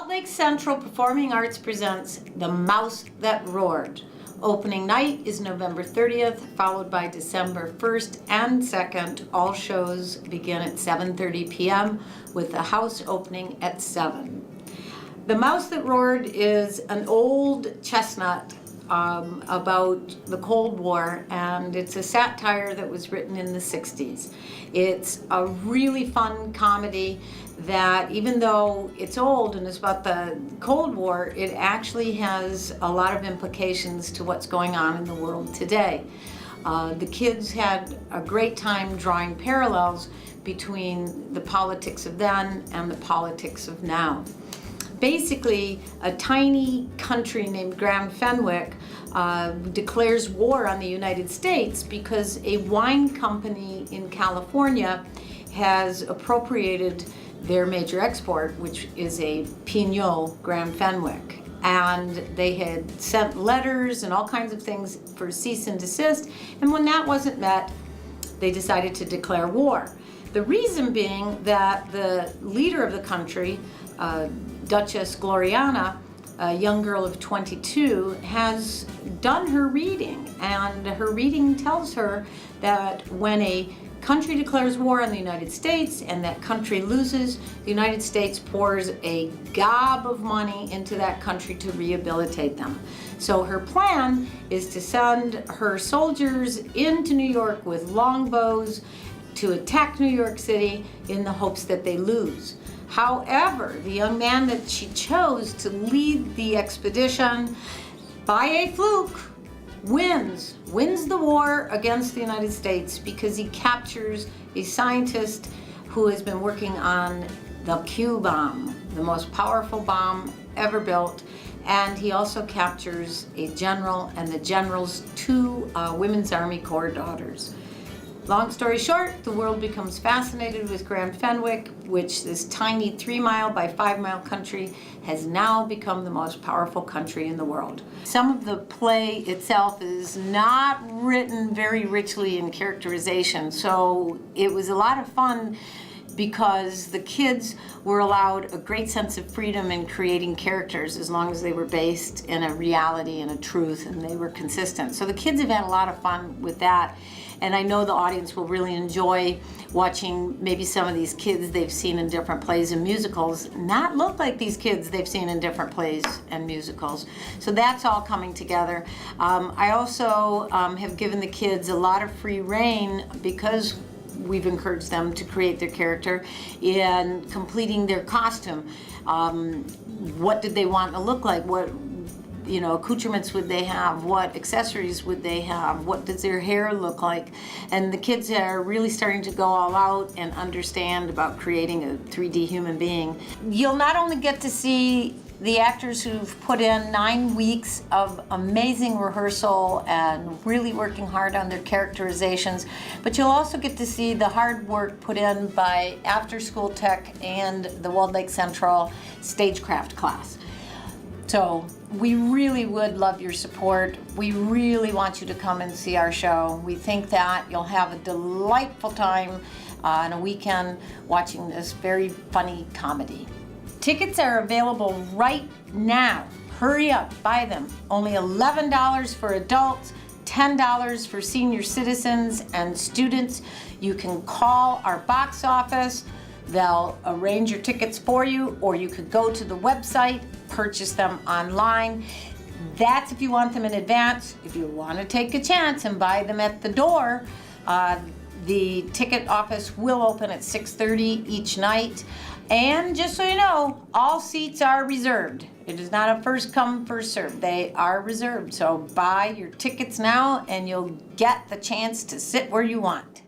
Walled Lake Central Performing Arts presents The Mouse That Roared. Opening night is November 30th, followed by December 1st and 2nd. All shows begin at 7:30 p.m. with the house opening at 7. The Mouse That Roared is an old chestnut about the Cold War, and it's a satire that was written in the 60s. It's a really fun comedy that, even though it's old and it's about the Cold War, it actually has a lot of implications to what's going on in the world today. The kids had a great time drawing parallels between the politics of then and the politics of now. Basically, a tiny country named Grand Fenwick declares war on the United States because a wine company in California has appropriated their major export, which is a Pinot Grand Fenwick. And they had sent letters and all kinds of things for cease and desist, and when that wasn't met, they decided to declare war. The reason being that the leader of the country, Duchess Gloriana, a young girl of 22, has done her reading, and her reading tells her that when a country declares war on the United States and that country loses, the United States pours a gob of money into that country to rehabilitate them. So her plan is to send her soldiers into New York with longbows to attack New York City in the hopes that they lose. However, the young man that she chose to lead the expedition, by a fluke, wins the war against the United States because he captures a scientist who has been working on the Q bomb, the most powerful bomb ever built, and he also captures a general and the general's two Women's Army Corps daughters. Long story short, the world becomes fascinated with Grand Fenwick, which this tiny 3-mile by 5-mile country has now become the most powerful country in the world. Some of the play itself is not written very richly in characterization, so it was a lot of fun because the kids were allowed a great sense of freedom in creating characters as long as they were based in a reality and a truth and they were consistent. So the kids have had a lot of fun with that. And I know the audience will really enjoy watching maybe some of these kids they've seen in different plays and musicals not look like these kids they've seen in different plays and musicals. So that's all coming together. I also have given the kids a lot of free rein because we've encouraged them to create their character in completing their costume. What did they want to look like? What accoutrements would they have? What accessories would they have? What does their hair look like? And the kids are really starting to go all out and understand about creating a 3D human being. You'll not only get to see the actors who've put in 9 weeks of amazing rehearsal and really working hard on their characterizations, but you'll also get to see the hard work put in by After School Tech and the Walled Lake Central Stagecraft class. So we really would love your support. We really want you to come and see our show. We think that you'll have a delightful time on a weekend watching this very funny comedy. Tickets are available right now. Hurry up, buy them. Only $11 for adults, $10 for senior citizens and students. You can call our box office. They'll arrange your tickets for you, or you could go to the website, purchase them online. That's if you want them in advance. If you want to take a chance and buy them at the door, the ticket office will open at 6:30 each night. And just so you know, all seats are reserved. It is not a first come, first served. They are reserved. So buy your tickets now and you'll get the chance to sit where you want.